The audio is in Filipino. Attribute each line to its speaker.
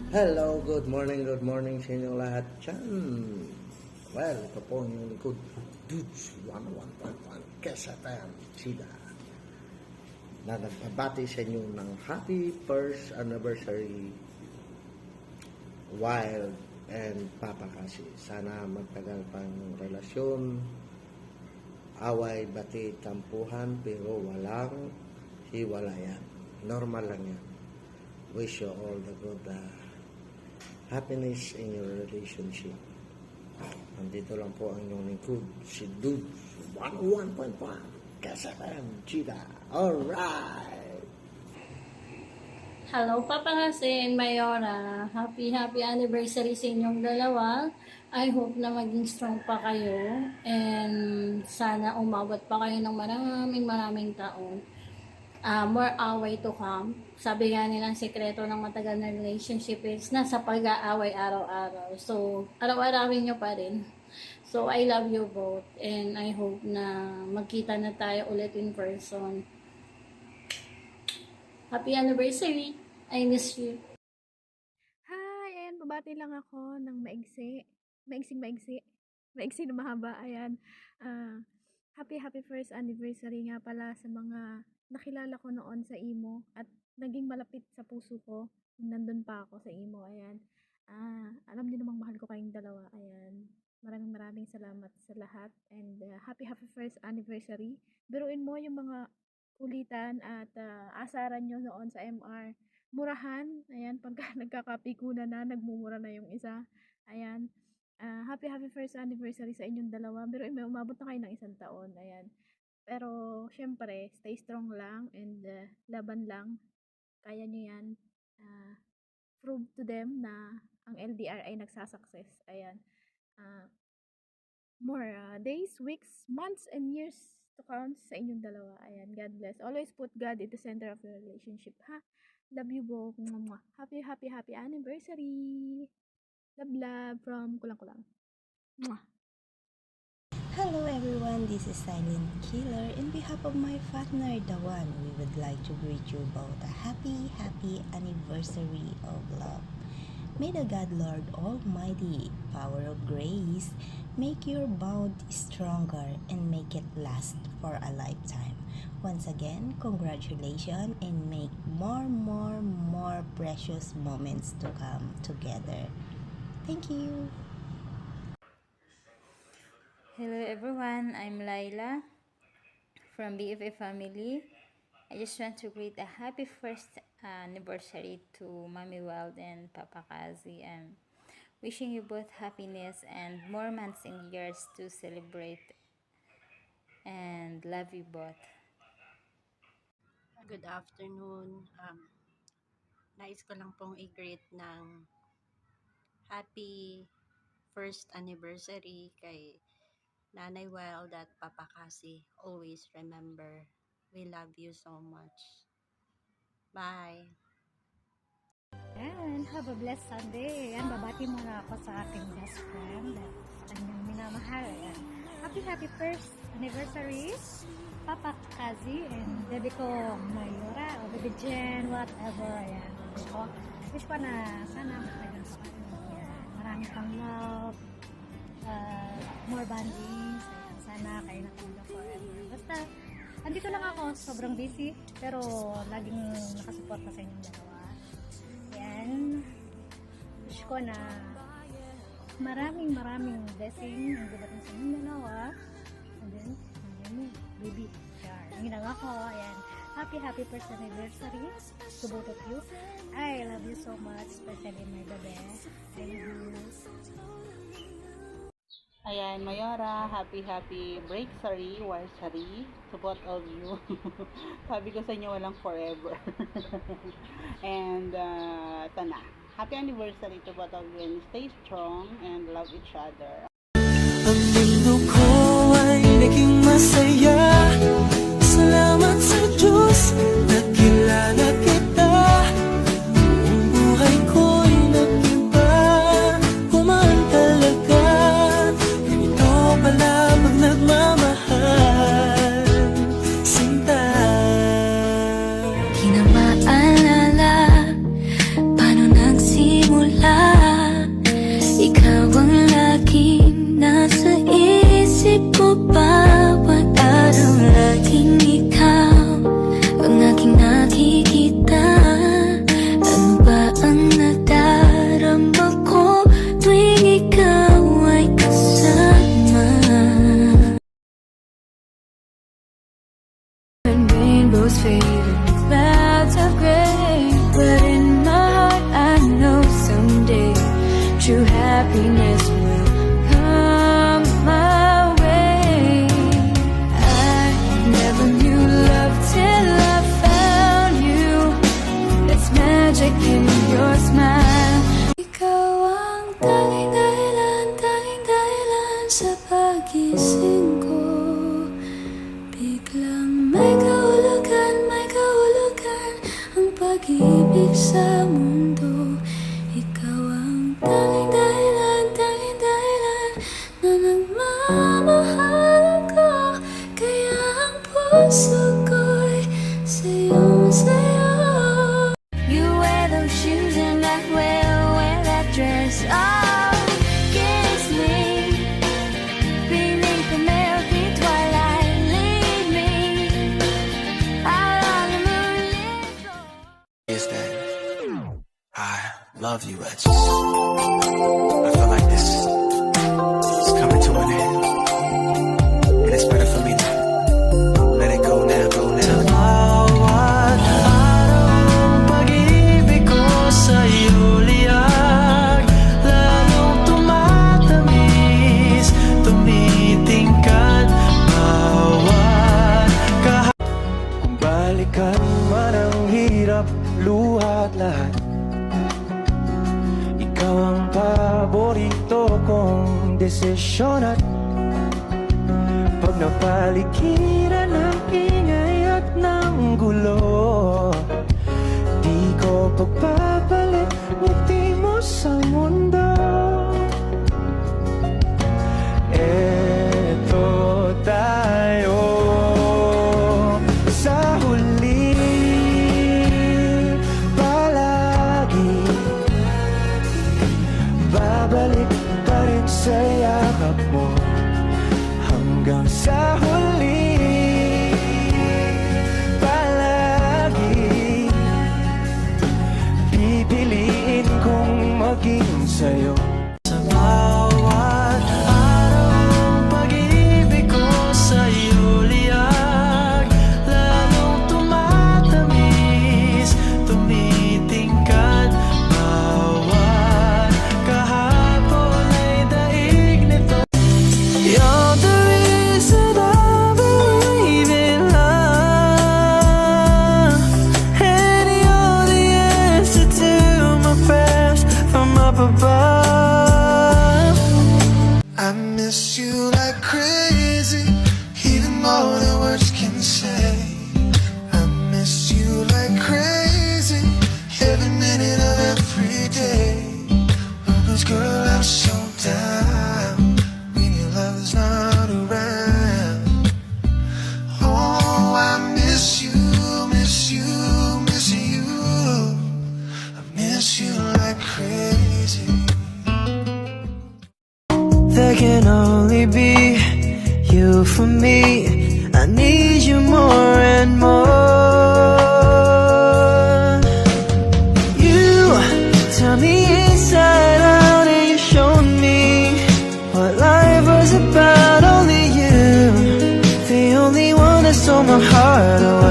Speaker 1: Hello, good morning sa inyo lahat dyan. Well, ito po ang inyong likod, Dudes 101.1 Quezon Sida, na nagbabati sa inyo ng happy first anniversary Wild and Papa Kasi. Sana magtagal pang relasyon, away, bati, tampuhan, pero walang hiwalayan. Normal lang yan. Wish you all the good happiness in your relationship. Nandito lang po ang inyong lingkod, si Dudes 101.1 Quezon Sida. Alright!
Speaker 2: Hello, Papa Jose and Mayora. Happy anniversary sa inyong dalawa. I hope na maging strong pa kayo and sana umabot pa kayo ng maraming taon. More away to come. Sabi nga nilang sekreto ng matagal na relationship is nasa pag-aaway araw-araw. So, araw-arawin nyo pa rin. So, I love you both and I hope na magkita na tayo ulit in person. Happy anniversary! I miss you.
Speaker 3: Hi! Ayan, babati lang ako ng maigsi. Maigsi na mahaba. Ayan. Happy first anniversary nga pala sa mga nakilala ko noon sa Imo at naging malapit sa puso ko nung nandun pa ako sa Imo. Ayan. Alam niyo namang mahal ko kayong dalawa. Ayan. Maraming salamat sa lahat and happy first anniversary. Biruin mo yung mga kulitan at asaran nyo noon sa MR. Murahan. Ayan. Pagka nagkakapikunan na, nagmumura na yung isa. Ayan. Happy first anniversary sa inyong dalawa. Biruin mo, umabot na kayo ng 1 taon. Ayan. Pero, syempre, stay strong lang and laban lang. Kaya nyo yan. Prove to them na ang LDR ay nagsasucess. Ayan. More days, weeks, months, and years to count sa inyong dalawa. Ayan. God bless. Always put God at the center of your relationship. Ha? Love you both. Happy anniversary. Love from Kulang-Kulang. Mwah.
Speaker 4: Hello everyone, this is Silent Killer. In behalf of my partner, The One, we would like to greet you about a happy anniversary of love. May the God Lord Almighty, power of grace, make your bond stronger and make it last for a lifetime. Once again, congratulations and make more precious moments to come together. Thank you.
Speaker 5: Hello everyone, I'm Laila from BFF family. I just want to greet a happy first anniversary to Mommy Wild and Papa Kazi, and wishing you both happiness and more months and years to celebrate, and love you both.
Speaker 6: Good afternoon. Nais ko lang pong i-greet ng happy first anniversary kay Nanay Wild at Papa Kasi. Always remember, we love you so much. Bye!
Speaker 7: And have a blessed Sunday. Ayan, babati muna ako sa aking best friend at kanyang minamahal. Ayan. Happy first anniversary, Papa Kazi and baby ko Mayora o baby Jen, whatever. Ayan. Wish ko na sana matagal pa kayo. Ayan. Marami pang love, more bondings. Ayan. Sana kayo natulog forever. Basta, andito lang ako. Sobrang busy, pero laging nakasuporta sa inyong dalawa. Yan. Wish ko na maraming blessing ang dumating sa inyong dalawa. And then, baby. Ang ginagawa ko, ayan. Happy first anniversary to both of you. I love you so much, especially my baby. I love you.
Speaker 8: Ayan, Mayora, happy breakthary, warsary, to both of you. Sabi ko sa inyo, walang forever. And, ito na. Happy anniversary to both of you and stay strong and love each other.
Speaker 9: Ang mundo ko ay naging masaya. Salamat sa Diyos, nakilala kita. Ang buhay ko'y nag-iba. Kumaan talaga. Ganito pala pag nagmamahal. Sinta. Di na maalala paano nagsimula happiness will come my way. I never knew love till I found you. There's magic in your smile. Ikaw ang tanging dahilan sa pagising ko. Biglang may kahulugan ang pag-ibig sa mundo. Ikaw ang tanging dahilan na nagmamahal ako. Kaya ang puso ko'y sayong-sayo. You wear those shoes and I will wear that dress. Oh, kiss me beneath the milky twilight. Lead me out on the moonlit floor.
Speaker 10: Is that I love you. I feel like this is coming to an end, and it's better for me to let it go now,
Speaker 9: Bawat araw pag-ibig ko sa'yo liyag, lalong tumatamis, tumitingkad bawat kung balikan man ang hirap, luhat lahat. Ikaw ang paborito kong desisyon at pag napaligiran ng ingay at ng gulo, di ko pagpapalit ngiti mo sa mundo. Eto tayo sa huli, palagi babalik pa rin sa yakap mo. Hanggang sa huli, palagi pipiliin kong maging sa'yo. Sa bawat araw pag-ibig ko sa'yo liyag, lalong tumatamis, tumitingkad bawat kahapon ay daig nito. You're the reason I believe in love, and you're the answer to my prayers from up above.
Speaker 10: I miss you like crazy, even more than words can say. I miss you like crazy, every minute of every day. Because girl, I'm so down when your love is not around. Oh, I miss you, miss you, miss you. I miss you like crazy.
Speaker 9: There can only be you for me. I need you more and more. You tell me inside out and you showed me what life was about. Only you, the only one that stole my heart away.